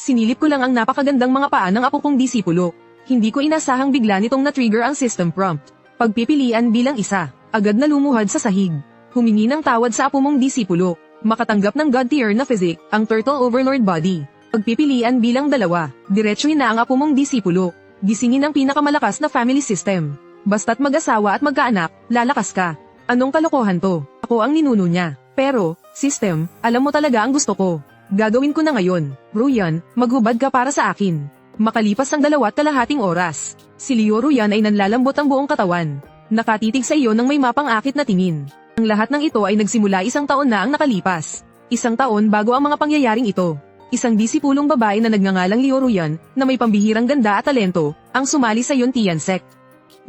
Sinilip ko lang ang napakagandang mga paa ng apo kong disipulo. Hindi ko inasahang bigla nitong na-trigger ang system prompt. Pagpipilian bilang isa, agad na lumuhad sa sahig. Humingi ng tawad sa apo mong disipulo. Makatanggap ng God tier na physic, ang Turtle Overlord Body. Pagpipilian bilang dalawa, diretsuhin na ang apo mong disipulo. Gisingin ang pinakamalakas na family system. Basta't mag-asawa at magkaanak, lalakas ka. Anong kalokohan to? Ako ang ninuno niya. Pero, system, alam mo talaga ang gusto ko. Gagawin ko na ngayon. Ruyan, maghubad ka para sa akin. Makalipas ang 2.5 oras, si Leo Ruyan ay nanlalambot ang buong katawan. Nakatitig sa iyo ng may mapang-akit na tingin. Ang lahat ng ito ay nagsimula 1 taon na ang nakalipas. 1 taon bago ang mga pangyayaring ito. Isang disipulong babae na nagngangalang Leo Ruyan, na may pambihirang ganda at talento, ang sumali sa Yuntian Sect.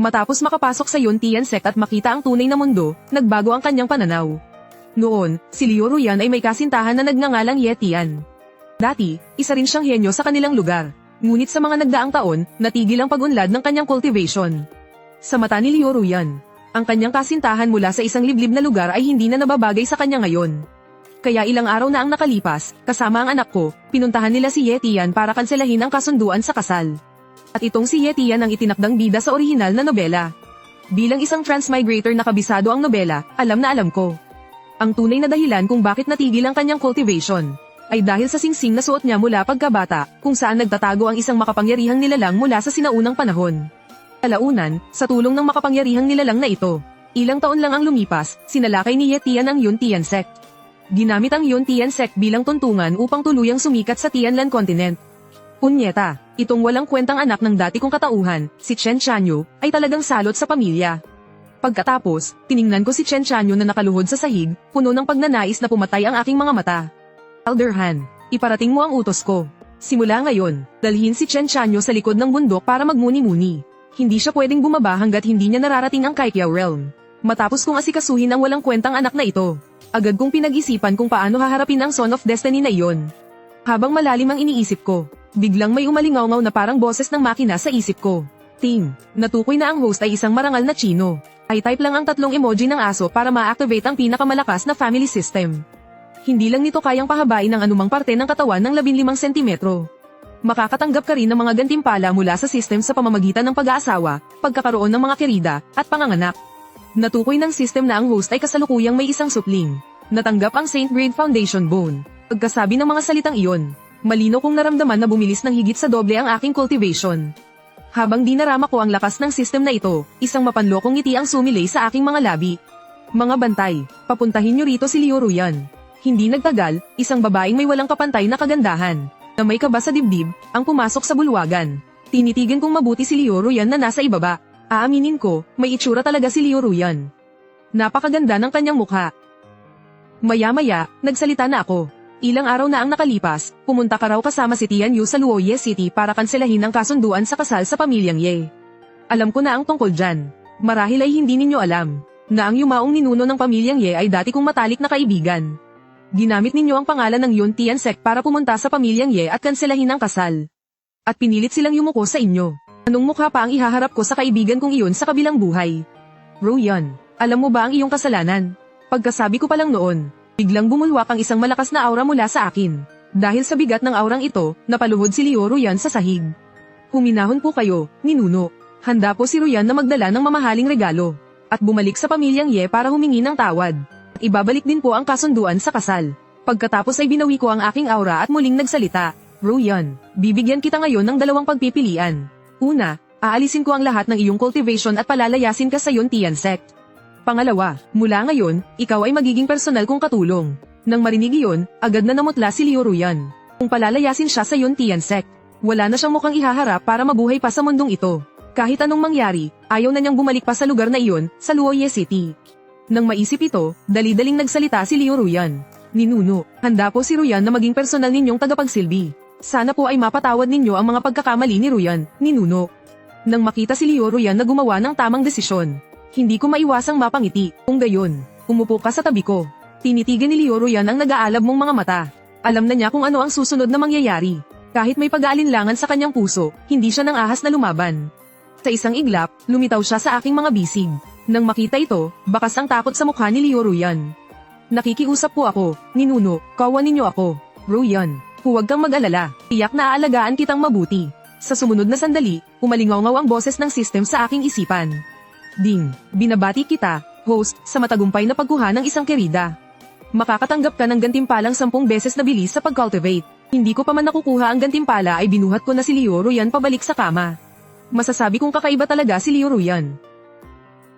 Matapos makapasok sa Yuntian Sect at makita ang tunay na mundo, nagbago ang kanyang pananaw. Noon, si Leo Ruyan ay may kasintahan na nagngangalang Yetian. Dati, isa rin siyang henyo sa kanilang lugar. Ngunit sa mga nagdaang taon, natigil ang pag-unlad ng kanyang cultivation. Sa mata ni Leo Ruyan, ang kanyang kasintahan mula sa isang liblib na lugar ay hindi na nababagay sa kanya ngayon. Kaya ilang araw na ang nakalipas, kasama ang anak ko, pinuntahan nila si Yetian para kanselahin ang kasunduan sa kasal. At itong si Yetian ang itinakdang bida sa orihinal na nobela. Bilang isang transmigrator na kabisado ang nobela, alam na alam ko. Ang tunay na dahilan kung bakit natigil ang kanyang cultivation ay dahil sa singsing na suot niya mula pagkabata, kung saan nagtatago ang isang makapangyarihang nilalang mula sa sinaunang panahon. Alaunan, sa tulong ng makapangyarihang nilalang na ito, ilang taon lang ang lumipas, sinalakay ni Yetian ang Yuntian Sect. Ginamit ang Yuntian Sect bilang tuntungan upang tuluyang sumikat sa Tianlan Continent. Punyeta, itong walang kwentang anak ng dati kong katauhan, si Chen Chanyu, ay talagang salot sa pamilya. Pagkatapos, tiningnan ko si Chen Chanyu na nakaluhod sa sahig, puno ng pagnanais na pumatay ang aking mga mata. Elder Han, iparating mo ang utos ko. Simula ngayon, dalhin si Chen Chanyu sa likod ng bundok para magmuni-muni. Hindi siya pwedeng bumaba hanggat hindi niya nararating ang Kaikyao Realm. Matapos kong asikasuhin ang walang kwentang anak na ito, agad kong pinag-isipan kung paano haharapin ang Son of Destiny na iyon. Habang malalim ang iniisip ko, biglang may umalingaw na parang boses ng makina sa isip ko. Ting, natukoy na ang host ay isang marangal na Chino. I-type lang ang 3 emoji ng aso para ma-activate ang pinakamalakas na family system. Hindi lang nito kayang pahabain ang anumang parte ng katawan ng 15 sentimetro. Makakatanggap ka rin ng mga gantimpala mula sa system sa pamamagitan ng pag-aasawa, pagkakaroon ng mga kirida, at panganganak. Natukoy ng system na ang host ay kasalukuyang may isang supling. Natanggap ang Saint Grade Foundation Bone. Pagkasabi ng mga salitang iyon, malino kong naramdaman na bumilis ng higit sa doble ang aking cultivation. Habang dinarama ko ang lakas ng system na ito, isang mapanlokong ngiti ang sumilay sa aking mga labi. Mga bantay, papuntahin niyo rito si Leo Ruyan. Hindi nagtagal, isang babaeng may walang kapantay na kagandahan, na may kaba sa dibdib, ang pumasok sa bulwagan. Tinitigan kong mabuti si Leo Ruyan na nasa ibaba. Aaminin ko, may itsura talaga si Leo Ruyan. Napakaganda ng kanyang mukha. Maya-maya, nagsalita na ako. Ilang araw na ang nakalipas, pumunta ka raw kasama si Tian Yu sa Luoye City para kanselahin ang kasunduan sa kasal sa pamilyang Ye. Alam ko na ang tungkol dyan. Marahil ay hindi ninyo alam, na ang yumaong ninuno ng pamilyang Ye ay dati kong matalik na kaibigan. Ginamit ninyo ang pangalan ng Yuntian Sect para pumunta sa pamilyang Ye at kanselahin ang kasal. At pinilit silang yumuko sa inyo. Anong mukha pa ang ihaharap ko sa kaibigan kong iyon sa kabilang buhay? Ruyan, alam mo ba ang iyong kasalanan? Pagkasabi ko pa lang noon, biglang bumulwak ang isang malakas na aura mula sa akin. Dahil sa bigat ng aurang ito, napaluhod si Leo Ruyan sa sahig. Huminahon po kayo, ninuno. Handa po si Ruyan na magdala ng mamahaling regalo. At bumalik sa pamilyang Ye para humingi ng tawad. At ibabalik din po ang kasunduan sa kasal. Pagkatapos ay binawi ko ang aking aura at muling nagsalita. Ruyan, bibigyan kita ngayon ng 2 pagpipilian. Una, aalisin ko ang lahat ng iyong cultivation at palalayasin ka sa Yuntian Sect. Pangalawa, mula ngayon, ikaw ay magiging personal kong katulong. Nang marinig iyon, agad na namutla si Leo Ruyan. Kung palalayasin siya sa Yuntian Sect, wala na siyang mukhang ihaharap para mabuhay pa sa mundong ito. Kahit anong mangyari, ayaw na niyang bumalik pa sa lugar na iyon, sa Luoye City. Nang maisip ito, dali-daling nagsalita si Leo Ruyan. Ninuno, handa po si Ruyan na maging personal ninyong tagapagsilbi. Sana po ay mapatawad ninyo ang mga pagkakamali ni Ruyan, ninuno. Nang makita si Leo Ruyan na gumawa ng tamang desisyon, hindi ko maiwasang mapangiti. Kung gayon, umupo ka sa tabi ko. Tinitigan ni Leo Ruyan ang nag-aalab mong mga mata. Alam na niya kung ano ang susunod na mangyayari. Kahit may pag-aalinlangan sa kanyang puso, hindi siya nang ahas na lumaban. Sa isang iglap, lumitaw siya sa aking mga bisig. Nang makita ito, bakas ang takot sa mukha ni Leo Ruyan. Nakikiusap po ako, ninuno, kawan ninyo ako. Ruyan, Huwag kang mag-alala, tiyak na aalagaan kitang mabuti. Sa sumunod na sandali, umalingaw ang boses ng system sa aking isipan. Ding, binabati kita, host, sa matagumpay na pagkuha ng isang kerida. Makakatanggap ka ng gantimpalang 10 beses na bilis sa pag-cultivate. Hindi ko pa man nakukuha ang gantimpala ay binuhat ko na si Leo Ruyan pabalik sa kama. Masasabi kong kakaiba talaga si Leo Ruyan.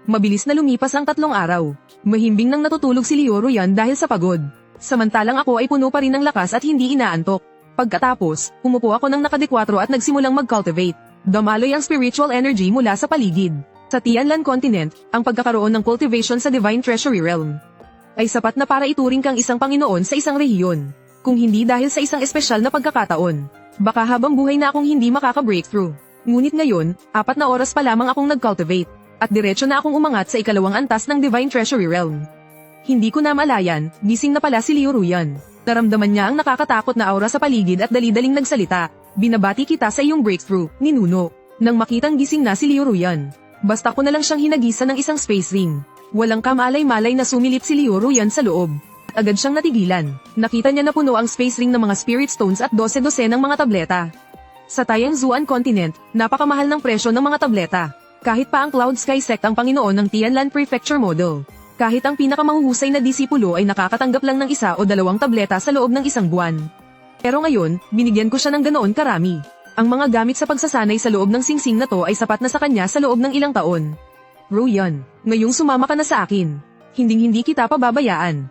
Mabilis na lumipas ang 3 araw. Mahimbing nang natutulog si Leo Ruyan dahil sa pagod. Samantalang ako ay puno pa rin ng lakas at hindi inaantok. Pagkatapos, umupo ako ng naka-4 at nagsimulang mag-cultivate. Dumaloy ang spiritual energy mula sa paligid. Sa Tianlan Continent, ang pagkakaroon ng cultivation sa Divine Treasury Realm ay sapat na para ituring kang isang Panginoon sa isang rehiyon. Kung hindi dahil sa isang espesyal na pagkakataon, baka habang buhay na akong hindi makaka-breakthrough. Ngunit ngayon, 4 na oras pa lamang akong nag-cultivate, at diretso na akong umangat sa ikalawang antas ng Divine Treasury Realm. Hindi ko na malayan, gising na pala si Leo Ruyan. Naramdaman niya ang nakakatakot na aura sa paligid at dali-daling nagsalita. Binabati kita sa iyong breakthrough, ni Nuno. Nang makitang gising na si Leo Ruyan, basta ko na lang siyang hinagisan ng isang space ring. Walang kamalay-malay na sumilip si Leo Ruyan sa loob. Agad siyang natigilan. Nakita niya na puno ang space ring ng mga spirit stones at 12 ng mga tableta. Sa Tianzuan Continent, napakamahal ng presyo ng mga tableta. Kahit pa ang Cloud Sky Sect ang Panginoon ng Tianlan Prefecture Model. Kahit ang pinakamahuhusay na disipulo ay nakakatanggap lang ng 1 o 2 tableta sa loob ng 1 buwan. Pero ngayon, binigyan ko siya ng ganoon karami. Ang mga gamit sa pagsasanay sa loob ng singsing na to ay sapat na sa kanya sa loob ng ilang taon. Ruyan, ngayong sumama ka na sa akin. Hinding-hindi kita pababayaan.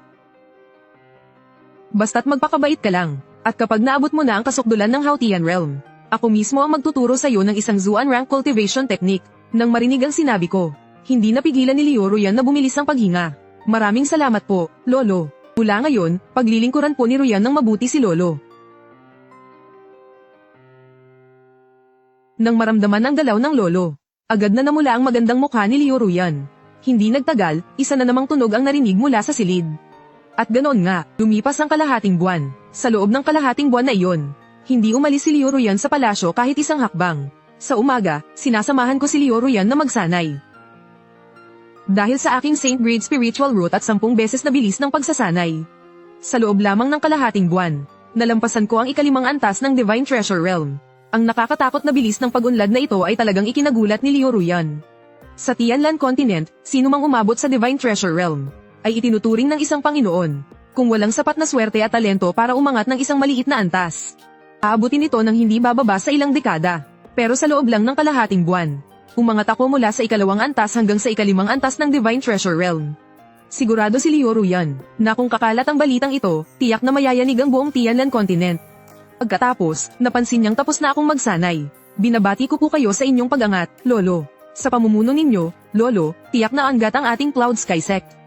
Basta't magpakabait ka lang. At kapag naabot mo na ang kasukdulan ng Hautian Realm, ako mismo ang magtuturo sa iyo ng isang Zuan rank cultivation technique. Nang marinig ang sinabi ko, hindi napigilan ni Leo Ruyan na bumilis ang paghinga. Maraming salamat po, Lolo. Mula ngayon, paglilingkuran po ni Ruyan ng mabuti si Lolo. Nang maramdaman ang galaw ng Lolo, agad na namula ang magandang mukha ni Leo Ruyan. Hindi nagtagal, isa na namang tunog ang narinig mula sa silid. At ganoon nga, lumipas ang kalahating buwan. Sa loob ng kalahating buwan na iyon, hindi umalis si Leo Ruyan sa palasyo kahit isang hakbang. Sa umaga, sinasamahan ko si Leo Ruyan na magsanay. Dahil sa aking Saint Grade Spiritual Root at 10 beses na bilis ng pagsasanay. Sa loob lamang ng kalahating buwan, nalampasan ko ang ikalimang antas ng Divine Treasure Realm. Ang nakakatakot na bilis ng pag-unlad na ito ay talagang ikinagulat ni Leo Ruyan. Sa Tianlan Continent, sino mang umabot sa Divine Treasure Realm ay itinuturing ng isang Panginoon, kung walang sapat na swerte at talento para umangat ng isang maliit na antas. Aabutin ito ng hindi bababa sa ilang dekada, pero sa loob lang ng kalahating buwan, umangat ako mula sa ikalawang antas hanggang sa ikalimang antas ng Divine Treasure Realm. Sigurado si Leo Ruyan na kung kakalat ang balitang ito, tiyak na mayayanig ang buong Tianlan Continent. Pagkatapos, napansin niyang tapos na akong magsanay. Binabati ko po kayo sa inyong pag-angat, Lolo. Sa pamumuno ninyo, Lolo, tiyak na angat ang ating Cloud Sky Sect.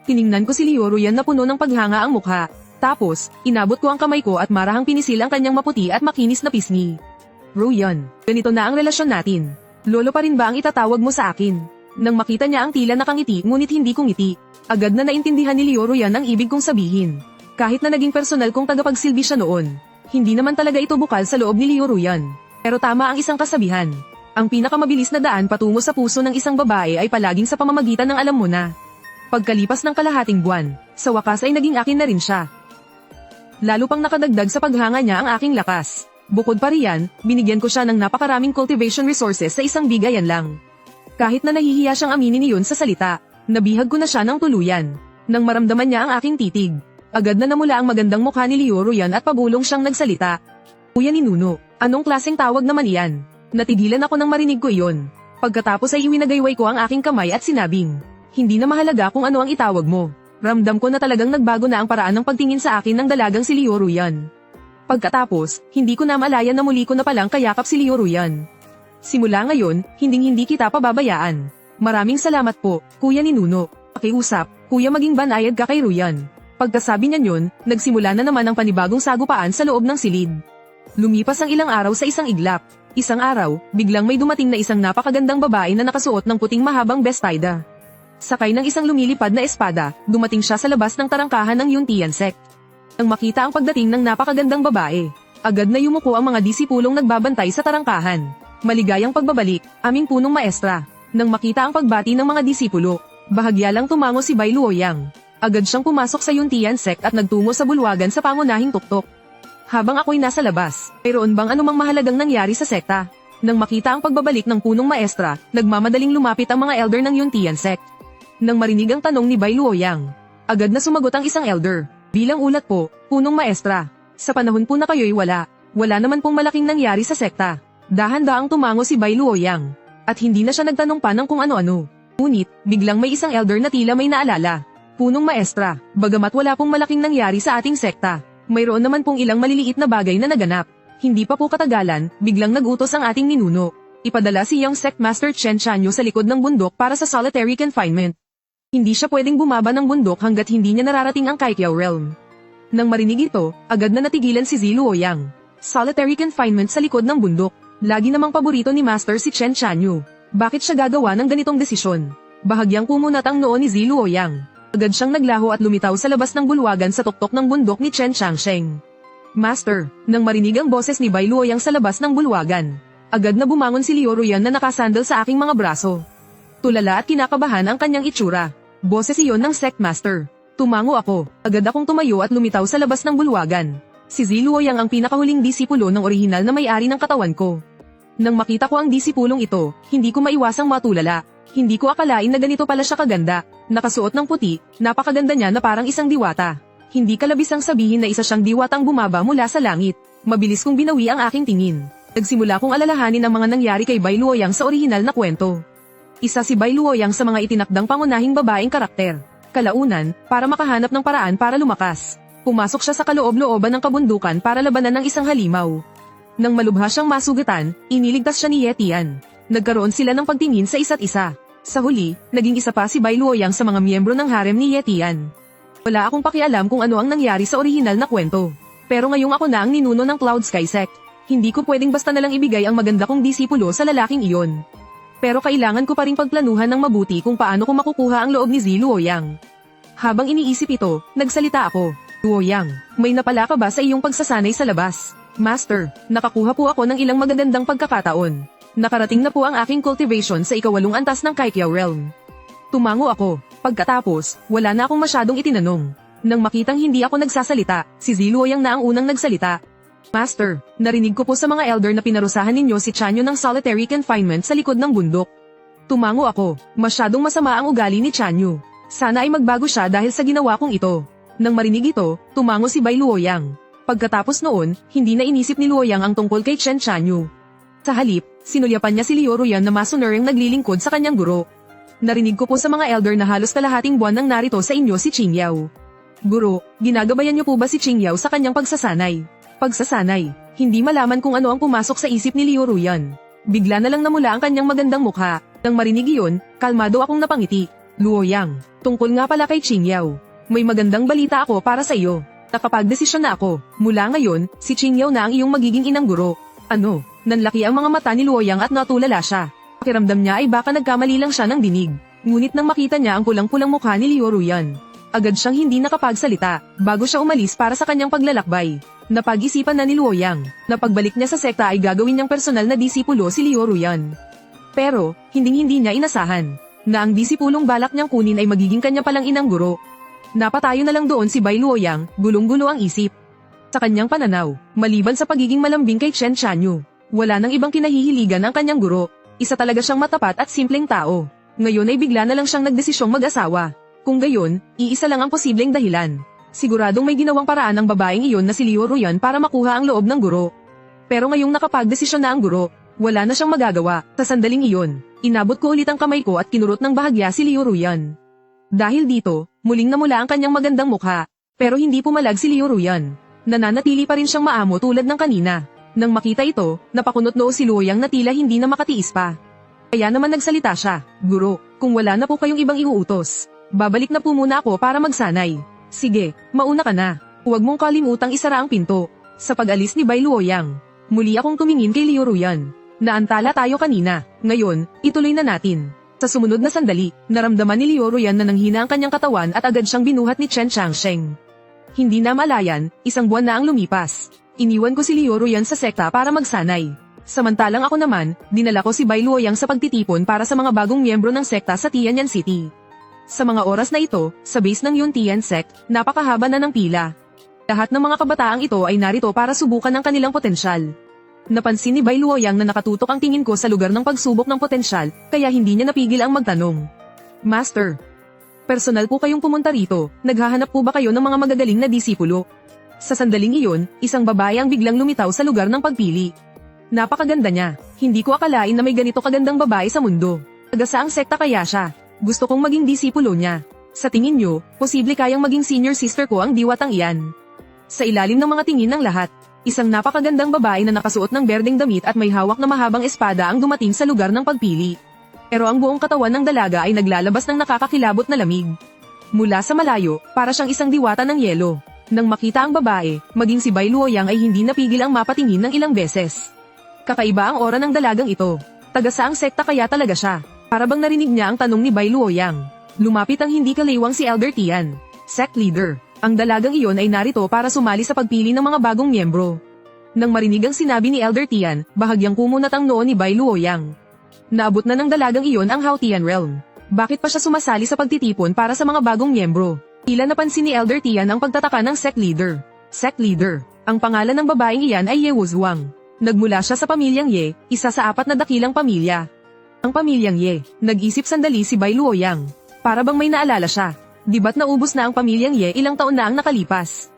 Tiningnan ko si Leo Ruyan na puno ng paghanga ang mukha. Tapos, inabot ko ang kamay ko at marahang pinisil ang kanyang maputi at makinis na pisngi. Ruyan, ganito na ang relasyon natin. Lolo pa rin ba ang itatawag mo sa akin? Nang makita niya ang tila nakangiti ngunit hindi ko ngiti, agad na naintindihan ni Leo Ruyan ang ibig kong sabihin. Kahit na naging personal kong tagapagsilbi siya noon, hindi naman talaga ito bukal sa loob ni Leo Ruyan. Pero tama ang isang kasabihan. Ang pinakamabilis na daan patungo sa puso ng isang babae ay palaging sa pamamagitan ng alam mo na. Pagkalipas ng kalahating buwan, sa wakas ay naging akin na rin siya. Lalo pang nakadagdag sa paghanga niya ang aking lakas. Bukod pa riyan, binigyan ko siya ng napakaraming cultivation resources sa isang bigayan lang. Kahit na nahihiya siyang aminin niyon sa salita, nabihag ko na siya ng tuluyan. Nang maramdaman niya ang aking titig, agad na namula ang magandang mukha ni Leo Ruyan at pabulong siyang nagsalita. Kuya ni Nuno, anong klaseng tawag naman iyan? Natigilan ako nang marinig ko iyon. Pagkatapos ay iwinagayway ko ang aking kamay at sinabing, hindi na mahalaga kung ano ang itawag mo. Ramdam ko na talagang nagbago na ang paraan ng pagtingin sa akin ng dalagang si Leo Ruyan. Pagkatapos, hindi ko na malayan na muli ko na palang kayakap si Leo Ruyan. Simula ngayon, hinding-hindi kita pababayaan. Maraming salamat po, Kuya ni Nuno. Pakiusap, Kuya maging banayad ka kay Ruyan. Pagkasabi niya yun, nagsimula na naman ang panibagong sagupaan sa loob ng silid. Lumipas ang ilang araw sa isang iglap. Isang araw, biglang may dumating na isang napakagandang babae na nakasuot ng puting mahabang bestida. Sakay ng isang lumilipad na espada, dumating siya sa labas ng tarangkahan ng Yuntian Sect. Nang makita ang pagdating ng napakagandang babae, agad na yumuko ang mga disipulong nagbabantay sa tarangkahan. Maligayang pagbabalik, aming punong maestra. Nang makita ang pagbati ng mga disipulo, bahagya lang tumango si Bai Luoyang. Agad siyang pumasok sa Yuntian Sect at nagtungo sa bulwagan sa pangunahing tuktok. Habang ako'y nasa labas, mayroon bang anumang mahalagang nangyari sa sekta? Nang makita ang pagbabalik ng punong maestra, nagmamadaling lumapit ang mga elder ng Yuntian sect. Nang marinig ang tanong ni Bai Luoyang, agad na sumagot ang isang elder. Bilang ulat po, punong maestra. Sa panahon po na kayo'y wala naman pong malaking nangyari sa sekta. Dahan-daang tumango si Bai Luoyang. At hindi na siya nagtanong pa ng kung ano-ano. Ngunit, biglang may isang elder na tila may naalala. Punong maestra, bagamat wala pong malaking nangyari sa ating sekta, mayroon naman pong ilang maliliit na bagay na naganap. Hindi pa po katagalan, biglang nag-utos ang ating ninuno. Ipadala si Young Sect Master Chen Chanyu sa likod ng bundok para sa solitary confinement. Hindi siya pwedeng bumaba ng bundok hanggat hindi niya nararating ang Kaikyao Realm. Nang marinig ito, agad na natigilan si Zi Luoyang. Solitary confinement sa likod ng bundok. Lagi namang paborito ni Master si Chen Chanyu. Bakit siya gagawa ng ganitong desisyon? Bahagyang kumunat ang noo ni Zi Luoyang. Agad siyang naglaho at lumitaw sa labas ng bulwagan sa tuktok ng bundok ni Chen Changsheng. Master, nang marinig ang boses ni Bai Luoyang sa labas ng bulwagan, agad na bumangon si Liu Ruyan na nakasandal sa aking mga braso. Tulala at kinakabahan ang kanyang itsura. Boses iyon ng Sect Master. Tumango ako, agad akong tumayo at lumitaw sa labas ng bulwagan. Si Zi Luoyang ang pinakahuling disipulo ng orihinal na may-ari ng katawan ko. Nang makita ko ang disipulong ito, hindi ko maiwasang matulala. Hindi ko akalain na ganito pala siya kaganda. Nakasuot ng puti, napakaganda niya na parang isang diwata. Hindi kalabisang sabihin na isa siyang diwatang bumaba mula sa langit. Mabilis kong binawi ang aking tingin. Nagsimula kong alalahanin ang mga nangyari kay Bai Luoyang sa orihinal na kwento. Isa si Bai Luoyang sa mga itinakdang pangunahing babaeng karakter. Kalaunan, para makahanap ng paraan para lumakas. Pumasok siya sa kaloob-looban ng kabundukan para labanan ng isang halimaw. Nang malubha siyang masugatan, iniligtas siya ni Yetian. Nagkaroon sila ng pagtingin sa isa't isa. Sa huli, naging isa pa si Bai Luoyang sa mga miyembro ng harem ni Yetian. Wala akong pakialam kung ano ang nangyari sa orihinal na kwento. Pero ngayong ako na ang ninuno ng Cloud Sky Sect, hindi ko pwedeng basta nalang ibigay ang maganda kong disipulo sa lalaking iyon. Pero kailangan ko pa ring pagplanuhan ng mabuti kung paano ko makukuha ang loob ni Zi Luoyang. Habang iniisip ito, nagsalita ako. Luoyang, may napala ka ba sa iyong pagsasanay sa labas? Master, nakakuha po ako ng ilang magagandang pagkakataon. Nakarating na po ang aking cultivation sa ika-8 antas ng Kaikyao Realm. Tumango ako. Pagkatapos, wala na akong masyadong itinanong. Nang makitang hindi ako nagsasalita, si Zi Luoyang na ang unang nagsalita. Master, narinig ko po sa mga elder na pinarusahan ninyo si Chanyu ng solitary confinement sa likod ng bundok. Tumango ako. Masyadong masama ang ugali ni Chanyu. Sana ay magbago siya dahil sa ginawa kong ito. Nang marinig ito, tumango si Bai Luoyang. Pagkatapos noon, hindi na inisip ni Luoyang ang tungkol kay Chen Chanyu. Sa halip, sinulyapan niya si Liu Ruyan na masunuring naglilingkod sa kanyang guro. Narinig ko po sa mga elder na halos kalahating buwan nang narito sa inyo si Qing Yao. Guro, ginagabayan niyo po ba si Qing Yao sa kanyang pagsasanay? Pagsasanay, hindi malaman kung ano ang pumasok sa isip ni Liu Ruyan. Bigla na lang namula ang kanyang magandang mukha. Nang marinig iyon, kalmado akong napangiti. Luoyang, tungkol nga pala kay Qing Yao. May magandang balita ako para sa iyo. Nakapagdesisyon na ako. Mula ngayon, si Qing Yao na ang iyong magiging inang guro. Ano? Nanlaki ang mga mata ni Luoyang at natulala siya. Pakiramdam niya ay baka nagkamali lang siya ng dinig. Ngunit nang makita niya ang pulang-pulang mukha ni Liu Ruyan, agad siyang hindi nakapagsalita bago siya umalis para sa kanyang paglalakbay. Napag-isipan na ni Luoyang na pagbalik niya sa sekta ay gagawin niyang personal na disipulo si Liu Ruyan. Pero, hinding-hindi niya inasahan na ang disipulong balak niyang kunin ay magiging kanya palang inang guro. Napatayo na lang doon si Bai Luoyang, gulong-gulo ang isip. Sa kanyang pananaw, maliban sa pagiging malambing kay Chen Chanyu, wala nang ibang kinahihiligan ang kanyang guro. Isa talaga siyang matapat at simpleng tao. Ngayon ay bigla na lang siyang nagdesisyong mag-asawa. Kung gayon, iisa lang ang posibleng dahilan. Siguradong may ginawang paraan ng babaeng iyon na si Liu Ruyan para makuha ang loob ng guro. Pero ngayong nakapagdesisyon na ang guro, wala na siyang magagawa. Sa sandaling iyon, inabot ko ulit ang kamay ko at kinurot ng bahagya si Liu Ruyan. Dahil dito, muling namula ang kanyang magandang mukha. Pero hindi pumalag si Liu Ruyan. Nananatili pa rin siyang maamo tulad ng kanina. Nang makita ito, napakunot noo si Luoyang na tila hindi na makatiis pa. Kaya naman nagsalita siya, Guro, kung wala na po kayong ibang iuutos, babalik na po muna ako para magsanay. Sige, mauna ka na. Huwag mong kalimutang isara ang pinto. Sa pag-alis ni Bai Luoyang, muli akong tumingin kay Liu Ruyan. Naantala tayo kanina, ngayon, ituloy na natin. Sa sumunod na sandali, naramdaman ni Liu Ruyan na nanghina ang kanyang katawan at agad siyang binuhat ni Chen Changsheng. Hindi na malayan, 1 buwan na ang lumipas. Iniwan ko si Liu Ruyan sa sekta para magsanay. Samantalang ako naman, dinala ko si Bai Luoyang sa pagtitipon para sa mga bagong miyembro ng sekta sa Tianyan City. Sa mga oras na ito, sa base ng Yuntian Sect, napakahaba na ng pila. Lahat ng mga kabataang ito ay narito para subukan ang kanilang potensyal. Napansin ni Bai Luoyang na nakatutok ang tingin ko sa lugar ng pagsubok ng potensyal, kaya hindi niya napigil ang magtanong. Master, personal po kayong pumunta rito, naghahanap po ba kayo ng mga magagaling na disipulo? Sa sandaling iyon, isang babae ang biglang lumitaw sa lugar ng pagpili. Napakaganda niya, hindi ko akalain na may ganito kagandang babae sa mundo. Taga saang sekta kaya siya? Gusto kong maging disipulo niya. Sa tingin niyo, posible kayang maging senior sister ko ang diwatang iyan. Sa ilalim ng mga tingin ng lahat, isang napakagandang babae na nakasuot ng berdeng damit at may hawak na mahabang espada ang dumating sa lugar ng pagpili. Pero ang buong katawan ng dalaga ay naglalabas ng nakakakilabot na lamig. Mula sa malayo, para siyang isang diwata ng yelo. Nang makita ang babae, maging si Bai Luoyang ay hindi napigil ang mapatingin ng ilang beses. Kakaiba ang aura ng dalagang ito. Taga saang sekta kaya talaga siya? Para bang narinig niya ang tanong ni Bai Luoyang. Lumapit ang hindi kaliwang si Elder Tian, sect leader. Ang dalagang iyon ay narito para sumali sa pagpili ng mga bagong miyembro. Nang marinig ang sinabi ni Elder Tian, bahagyang kumunat ang noo ni Bai Luoyang. Naabot na ng dalagang iyon ang Haotian Realm. Bakit pa siya sumasali sa pagtitipon para sa mga bagong miyembro? Tila napansin ni Elder Tian ang pagtataka ng sect leader. Sect leader. Ang pangalan ng babaeng iyan ay Ye Wuzhuang. Nagmula siya sa pamilyang Ye, isa sa 4 na dakilang pamilya. Ang pamilyang Ye. Nag-isip sandali si Bai Luoyang. Para bang may naalala siya. Di ba't naubos na ang pamilyang Ye ilang taon na ang nakalipas?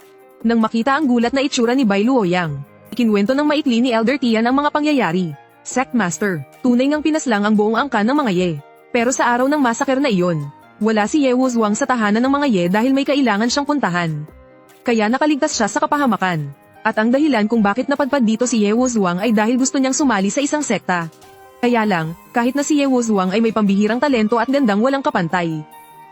Nang makita ang gulat na itsura ni Bai Luoyang, ikinwento ng maikli ni Elder Tian ang mga pangyayari. Sect Master, tunay ngang pinaslang ang buong angkan ng mga Ye. Pero sa araw ng massacre na iyon, wala si Ye Wuzhuang sa tahanan ng mga Ye dahil may kailangan siyang puntahan. Kaya nakaligtas siya sa kapahamakan. At ang dahilan kung bakit napadpad dito si Ye Wuzhuang ay dahil gusto niyang sumali sa isang sekta. Kaya lang, kahit na si Ye Wuzhuang ay may pambihirang talento at gandang walang kapantay.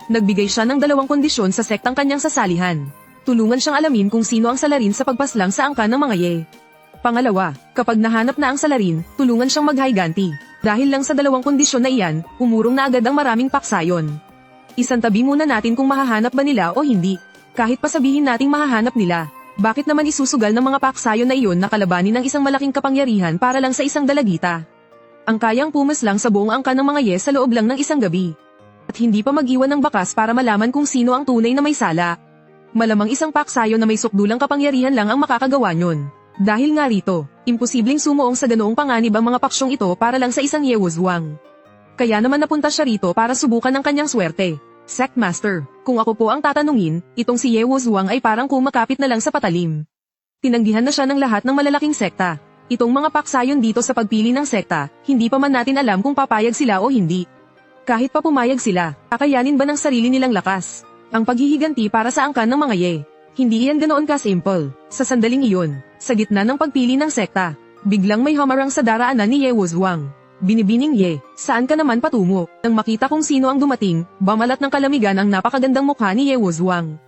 Nagbigay siya ng 2 kondisyon sa sektang kanyang sasalihan. Tulungan siyang alamin kung sino ang salarin sa pagpaslang sa angkan ng mga Ye. Pangalawa, kapag nahanap na ang salarin, tulungan siyang maghiganti. Dahil lang sa 2 kondisyon na iyan, umurong na agad ang maraming paksayon. Isantabi muna natin kung mahahanap ba nila o hindi. Kahit pa sabihin nating mahahanap nila, bakit naman isusugal ng mga paksayon na iyon na kalabanin ng isang malaking kapangyarihan para lang sa isang dalagita? Ang kayang pumaslang sa buong angkan ng mga Ye sa loob lang ng isang gabi. At hindi pa mag-iwan ng bakas para malaman kung sino ang tunay na may sala. Malamang isang paksayon na may sukdulang kapangyarihan lang ang makakagawa nyon. Dahil nga rito, imposibleng sumuong sa ganoong panganib ang mga paksyong ito para lang sa isang Ye Wuzhuang. Kaya naman napunta siya rito para subukan ang kanyang swerte. Sect Master, kung ako po ang tatanungin, itong si Ye Wuzhuang ay parang kumakapit na lang sa patalim. Tinanggihan na siya ng lahat ng malalaking sekta. Itong mga paksayon dito sa pagpili ng sekta, hindi pa man natin alam kung papayag sila o hindi. Kahit pa pumayag sila, kakayanin ba ng sarili nilang lakas? Ang paghihiganti para sa angkan ng mga Ye. Hindi iyan ganoon ka-simple. Sa sandaling iyon, sa gitna ng pagpili ng sekta, biglang may hamarang sa daraanan ni Ye Wuzhuang. Binibining Ye, saan ka naman patungo? Nang makita kung sino ang dumating, bamalat ng kalamigan ang napakagandang mukha ni Ye Wuzhuang.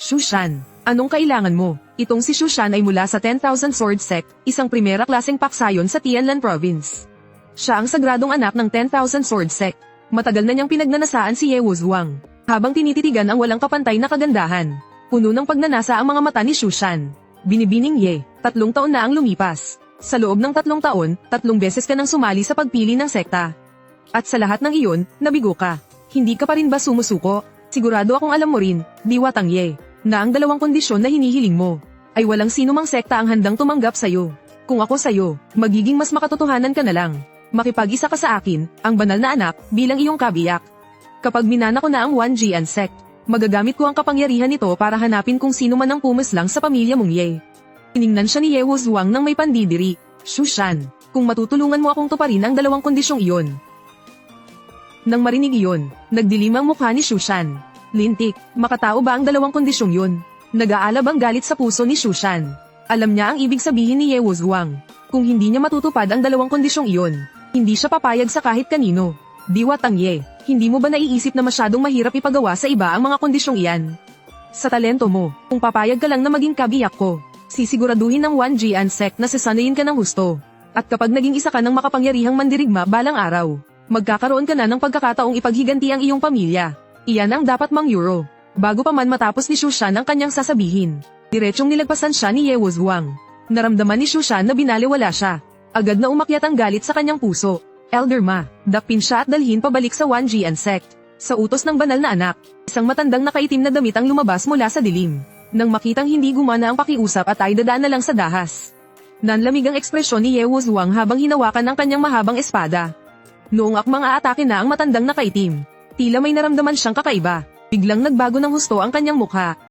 Shushan, anong kailangan mo? Itong si Shushan ay mula sa 10,000 Sword Sect, isang primera klaseng paksayon sa Tianlan Province. Siya ang sagradong anak ng 10,000 Sword Sect. Matagal na niyang pinagnanasaan si Ye Wuzhuang, habang tinititigan ang walang kapantay na kagandahan. Puno ng pagnanasa ang mga mata ni Shushan. Binibining Ye, 3 taon na ang lumipas. Sa loob ng 3 taon, 3 beses ka nang sumali sa pagpili ng sekta. At sa lahat ng iyon, nabigo ka. Hindi ka pa rin ba sumusuko? Sigurado akong alam mo rin, Diwatang Ye, na ang 2 kondisyon na hinihiling mo, ay walang sinumang sekta ang handang tumanggap sa'yo. Kung ako sa'yo, magiging mas makatotohanan ka na lang. Makipag-isa ka sa akin, ang banal na anak, bilang iyong kabiyak. Kapag minana ko na ang 1Jian Sect, magagamit ko ang kapangyarihan nito para hanapin kung sino man ang pumaslang sa pamilya mong Ye. Tiningnan siya ni Ye Wuzhuang nang may pandidiri. Shushan, kung matutulungan mo akong tuparin ang 2 kondisyong iyon. Nang marinig iyon, nagdilim ang mukha ni Shushan. Lintik, makatao ba ang 2 kondisyong yun? Nag-aalab ang galit sa puso ni Shushan. Alam niya ang ibig sabihin ni Ye Wuzhuang. Kung hindi niya matutupad ang 2 kondisyong iyon, hindi siya papayag sa kahit kanino. Diwatang Ye, hindi mo ba naiisip na masyadong mahirap ipagawa sa iba ang mga kondisyong iyan? Sa talento mo, kung papayag ka lang na maging kabiyak ko, sisiguraduhin ng 1Jian Sect na sasanayin ka ng husto. At kapag naging isa ka ng makapangyarihang mandirigma balang araw, magkakaroon ka na ng pagkakataong ipaghiganti ang iyong pamilya. Iyan ang dapat mang euro. Bago pa man matapos ni Shushan ang kanyang sasabihin, diretsong nilagpasan siya ni Ye Wuzhuang. Naramdaman ni Shushan na binaliwala siya. Agad na umakyat ang galit sa kanyang puso. Elder Ma, dapin siya at dalhin pabalik sa 1Jian Sect. Sa utos ng banal na anak, isang matandang nakaitim na damit ang lumabas mula sa dilim. Nang makitang hindi gumana ang pakiusap at ay dadaan na lang sa dahas. Nanlamig ang ekspresyon ni Ye Wuzhuang habang hinawakan ang kanyang mahabang espada. Noong akmang aatake na ang matandang nakaitim, tila may naramdaman siyang kakaiba. Biglang nagbago ng husto ang kanyang mukha.